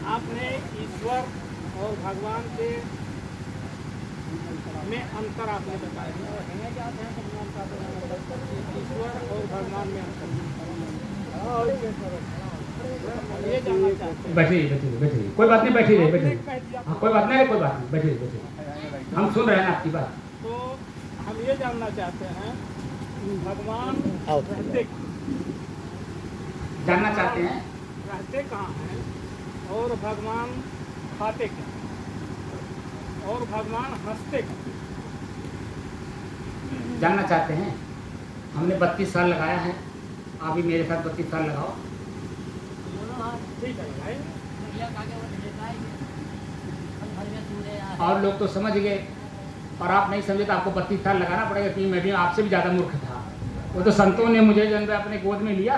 आपने ईश्वर और भगवान के में अंतर आपने बताया। ईश्वर और भगवान में अंतर ये जानना चाहते हैं। बैठिए, कोई बात नहीं, बैठिए। हाँ, कोई बात नहीं, बैठिए। हम सुन रहे हैं आपकी बात। तो हम ये जानना चाहते हैं भगवान जानना चाहते हैं रहते कहाँ हैं और भगवान खाते क्या और भगवान हंसते क्या? जानना चाहते हैं। हमने 32 साल लगाया है, आप भी मेरे साथ 32 साल लगाओ। ठीक है भाई। और लोग तो समझ गए और आप नहीं समझे तो आपको 32 साल लगाना पड़ेगा, क्योंकि मैं भी आपसे भी ज़्यादा मूर्ख था। वो तो संतों ने मुझे जब अपने गोद में लिया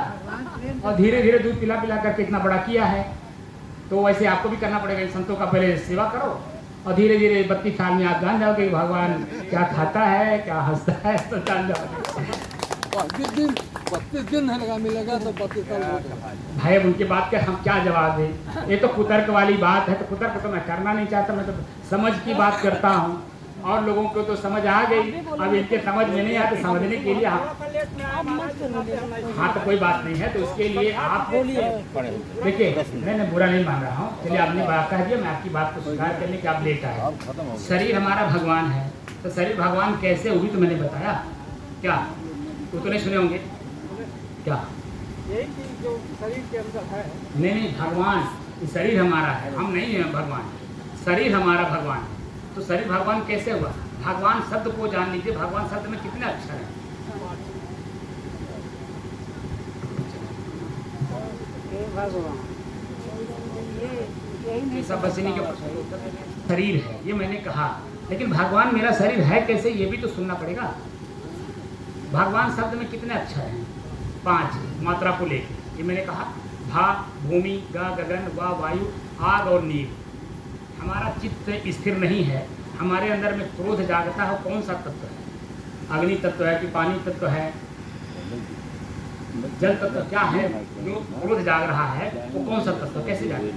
और धीरे धीरे दूध पिला करके इतना बड़ा किया है, तो वैसे आपको भी करना पड़ेगा। संतों का पहले सेवा करो और धीरे धीरे 32 साल में आप जान जाओगे कि भगवान क्या खाता है, क्या हंसता है, तो जान जाओगे। 32 दिन लगा मिलेगा तो 32 साल भाई अब उनके बात के हम क्या जवाब दें? ये तो कुतर्क वाली बात है, तो कुतर्क तो मैं करना नहीं चाहता, मैं तो समझ की बात करता हूँ और लोगों को तो समझ आ गई। अब इनके समझ में नहीं आते, समझने के लिए हाँ तो कोई बात नहीं है, तो उसके लिए आप देखिए मैंने बुरा नहीं मान रहा हूँ। चलिए आपने बात कह दिया, मैं आपकी बात को स्वीकार करने के आप लेट आए। शरीर हमारा भगवान है, तो शरीर भगवान कैसे हुई तो मैंने बताया क्या? वो तो नहीं सुने होंगे क्या? यही चीज जो शरीर के अंदर है। नहीं, भगवान शरीर हमारा है, हम नहीं हैं भगवान। शरीर हमारा भगवान है, तो शरीर भगवान कैसे हुआ? भगवान शब्द को जान लीजिए, भगवान शब्द में कितने अक्षर हैं? सब बस इन्हीं के शरीर है, ये मैंने कहा, लेकिन भगवान मेरा शरीर है कैसे, ये भी तो सुनना पड़ेगा। भगवान शब्द में कितने अक्षर हैं? 5 मात्रा को लेकर ये मैंने कहा। भा, भूमि, ग, गगन, व, वायु, आग और नीर। हमारा चित्त स्थिर नहीं है, हमारे अंदर में क्रोध जागता है। कौन सा तत्व है? अग्नि तत्व है कि पानी तत्व है, जल तत्व क्या है? जो क्रोध जाग रहा है वो कौन सा तत्व, कैसे जाने?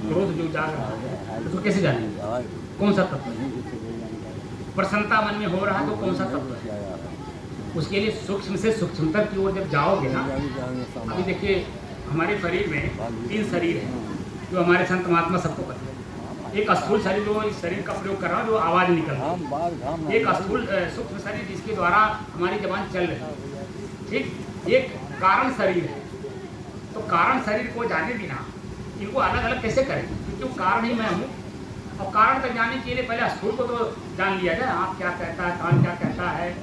क्रोध जो जाग रहा है उसको कैसे जाने? कौन सा तत्व? प्रसन्नता मन में हो रहा है तो कौन सा तत्व है? उसके लिए सूक्ष्म से सूक्ष्मतर की ओर जब जाओगे ना, अभी देखिए हमारे शरीर में 3 शरीर है जो हमारे संत महात्मा सबको पता है। एक स्थूल शरीर जो इस शरीर का प्रयोग कर रहा है, जो आवाज़ निकल रहा है। एक स्थूल सूक्ष्म शरीर जिसके द्वारा हमारी जबान चल रही है, ठीक। एक कारण शरीर है, तो कारण शरीर को जाने बिना इनको अलग अलग कैसे करेंगे? क्योंकि वो कारण ही मैं हूँ। और कारण तक जाने के लिए पहले स्थूल को तो जान लिया जाए, आँख क्या कहता है, कान क्या कहता है,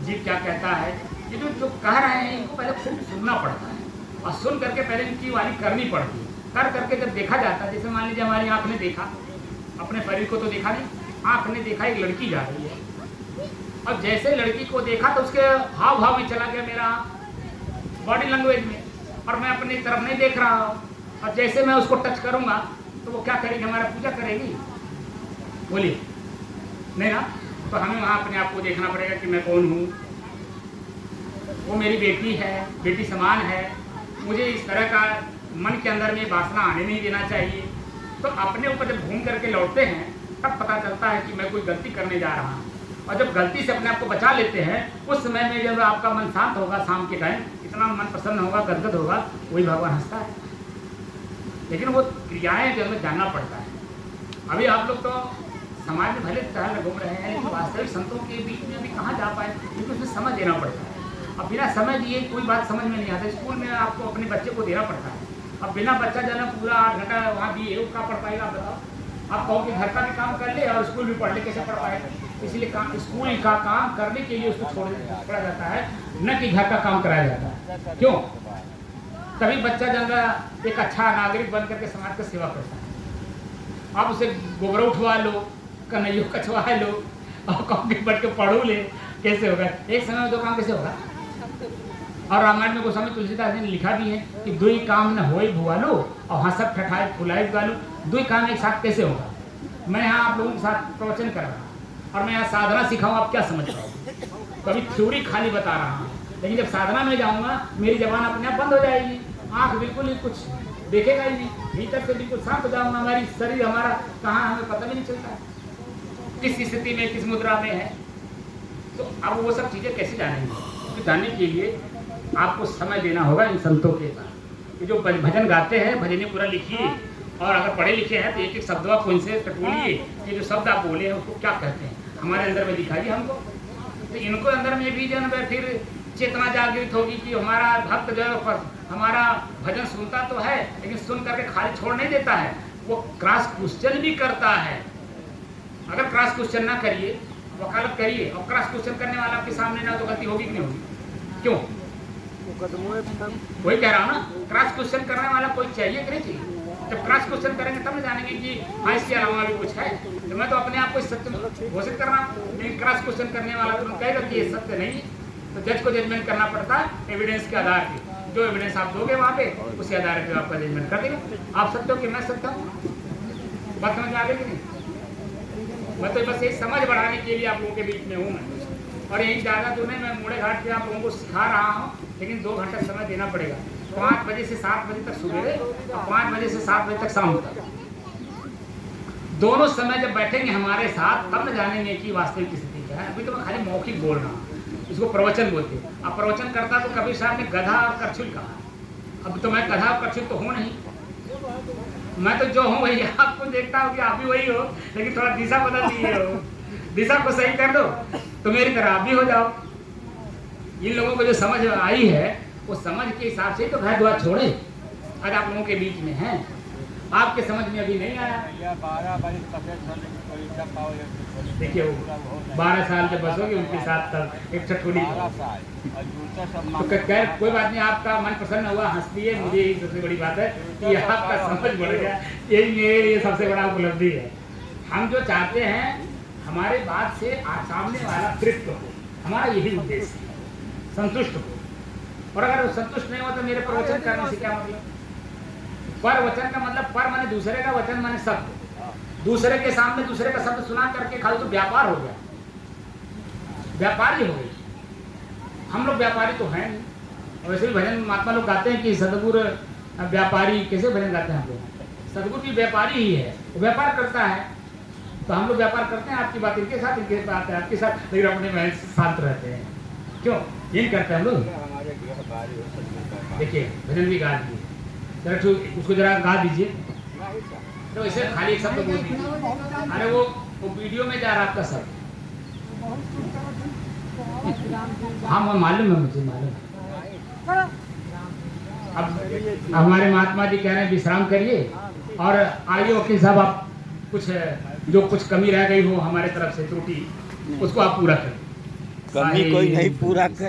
जीभ क्या कहता है। ये जो कह रहे हैं इनको पहले खूब सुनना पड़ता है और सुन करके पहले इनकी वाली करनी पड़ती है। कर करके जब देखा जाता है, जैसे मान लीजिए हमारी आँख ने देखा, अपने शरीर को तो देखा नहीं, आँख ने देखा एक लड़की जा रही है, और जैसे लड़की को देखा तो उसके हाव भाव में चला गया मेरा बॉडी लैंग्वेज में, और मैं अपनी तरफ नहीं देख रहा हूँ। और जैसे मैं उसको टच करूँगा तो वो क्या करेगी? हमारा पूजा करेगी? बोलिए नहीं ना। तो हमें वहाँ अपने आप को देखना पड़ेगा कि मैं कौन हूँ। वो मेरी बेटी है, बेटी समान है, मुझे इस तरह का मन के अंदर में वासना आने नहीं देना चाहिए। तो अपने ऊपर जब घूम करके लौटते हैं तब पता चलता है कि मैं कोई गलती करने जा रहा हूँ। और जब गलती से अपने आप को बचा लेते हैं, उस समय में जब आपका मन शांत होगा, शाम के टाइम इतना मन प्रसन्न होगा, गदगद होगा, वही भगवान हंसता है। लेकिन वो क्रियाएँ जो हमें जानना पड़ता है। अभी आप लोग तो समाज में भले टहल घूम रहे हैं, लेकिन वास्तविक संतों के बीच में अभी कहाँ जा पाए, क्योंकि उसमें समझ देना पड़ता है। अब बिना समझ दिए कोई बात समझ में नहीं आता। स्कूल में आपको अपने बच्चे को देना पड़ता है, अब बिना बच्चा जाना पूरा 8 घंटा वहाँ दिए वो क्या पढ़ पाएगा? आप बताओ। आप कहो कि घर का भी काम कर ले और स्कूल भी पढ़ ले, कैसे पढ़ पाएगा? इसलिए स्कूल का काम करने के लिए उसको छोड़ा जाता है, न कि घर का काम कराया जाता है। क्यों? तभी बच्चा जब एक अच्छा नागरिक बन करके समाज का सेवा करता है। आप उसे गोबर उठवा लो, कन्हैया कछवा लो और कॉपी पढ़ के पढ़ू ले, कैसे होगा? एक समय में 2 काम कैसे होगा? और रामायण में गोस्वामी तुलसीदास ने लिखा भी है कि 2 काम न होए भुआलो और हंसत ठठाए फुलाए गालू। 2 काम एक साथ कैसे होगा? मैं यहाँ आप लोगों के साथ प्रवचन कर रहा हूँ और मैं यहाँ साधना सिखाऊँ, आप क्या समझ रहे हो? कभी थ्योरी खाली बता रहा हूँ, लेकिन जब साधना में जाऊँगा मेरी जबान अपने आप बंद हो जाएगी। आँख बिल्कुल ही कुछ देखेगा ही नहीं, भीतर से बिल्कुल शांत हो जाऊंगा, हमारी शरीर हमारा कहाँ हमें पता भी नहीं चलता किस स्थिति में किस मुद्रा में है। तो अब वो सब चीज़ें कैसे जानेंगे? तो जानने के लिए आपको समय देना होगा इन संतों के साथ। ये जो भजन गाते हैं भजन पूरा लिखिए, और अगर पढ़े लिखे हैं तो एक एक शब्द आप उनसे टटोलिए, ये जो शब्द आप बोले हैं उसको क्या कहते हैं, हमारे अंदर में दिखाइए हमको। तो इनको अंदर में भी जो है फिर चेतना जागृत होगी कि हमारा भक्त जो है हमारा भजन सुनता तो है, लेकिन सुन करके खाली छोड़ नहीं देता है, वो क्रॉस क्वेश्चन भी करता है। अगर क्रॉस क्वेश्चन ना करिए, वकालत करिए, और क्रॉस क्वेश्चन करने वाला आपके सामने ना, तो गलती होगी कि नहीं होगी? क्यों? वही कह रहा हूँ ना, क्रॉस क्वेश्चन करने वाला कोई चाहिए कि नहीं चाहिए? जब क्रॉस क्वेश्चन करेंगे तब ना जानेंगे कि हाँ इसके अलावा भी कुछ है। तो मैं तो अपने आप को सत्य घोषित कर रहा हूँ, लेकिन क्रॉस क्वेश्चन करने वाला तो कहेगा कि ये सत्य नहीं है, तो जज को जजमेंट करना पड़ता है एविडेंस के आधार पे। जो एविडेंस आप दोगे वहाँ पे, उसी आधार पे आपका जजमेंट कर देगा। आप सत्य हो कि मैं सत्य हूँ? बात समझ में आ गई कि नहीं? मैं तो बस ये समझ बढ़ाने के लिए आप लोगों के बीच में हूँ मैं, और यही ज़्यादा दूर नहीं, मैं मूढ़े घाट पे आप लोगों को सिखा रहा हूँ, लेकिन 2 घंटा समय देना पड़ेगा। 5 बजे से 7 बजे तक सवेरे, और 5 बजे से 7 बजे तक शाम तक, दोनों समय जब बैठेंगे हमारे साथ तब न जानेंगे कि वास्तविक स्थिति क्या है। अभी तो मैं खाली मौखिक बोल रहा हूँ, इसको प्रवचन बोलते हैं। अब प्रवचन करता तो कबीर साहब ने गधा और करछुल कहा, अब तो मैं गधा और करछुल तो हूँ नहीं, मैं तो जो हूँ वही आपको देखता हूँ कि आप भी वही हो, लेकिन थोड़ा दिशा बदल दिए हो। दिशा को सही कर दो तो मेरी तरह आप भी हो जाओ। इन लोगों को जो समझ आई है वो समझ के हिसाब से तो घर द्वार छोड़े, आज आप लोगों के बीच में हैं, आपके समझ में अभी नहीं आया। 12 देखिए वो 12 साल जब बसोगे उनके साथ तब एक ठठोली तो खैर कोई बात नहीं, आपका मन प्रसन्न हुआ, हंस दिए, मुझे यही सबसे बड़ी बात है कि आपका समझ बढ़ गया, यही मेरे लिए सबसे बड़ा उपलब्धि है। हम जो चाहते हैं हमारे बात से सामने वाला तृप्त हो, हमारा यही उद्देश्य है, संतुष्ट हो। और अगर वो संतुष्ट नहीं हो तो मेरे प्रवचन करने से क्या मतलब? पर वचन का मतलब पर माने दूसरे का, वचन माने शब्द, दूसरे के सामने दूसरे का शब्द सुना करके खाली तो व्यापार हो गया, व्यापारी हो गई। हम लोग व्यापारी तो हैं नहीं, और वैसे भी भजन महात्मा लोग गाते हैं कि सदगुरु व्यापारी, कैसे भजन गाते हैं हम लोग? सदगुरु भी व्यापारी ही है, वो व्यापार करता है, तो हम लोग व्यापार करते हैं, आपकी बात इनके साथ, इनके बात है आपके साथ, लेकिन अपने में शांत रहते हैं। क्यों ये करते हैं हम लोग? देखिए भजन भी गा दीजिए जरा, उसको जरा गा दीजिए, तो इसे खाली एक शब्द बोल दीजिए। अरे वो वीडियो में जा रहा आपका सब, हाँ मालूम है, मुझे मालूम है। अब हमारे महात्मा जी कह रहे हैं विश्राम करिए, और आइए वकील साहब आप कुछ जो कुछ कमी रह गई हो हमारे तरफ से त्रुटि, उसको आप पूरा करें। कमी कोई नहीं पूरा कर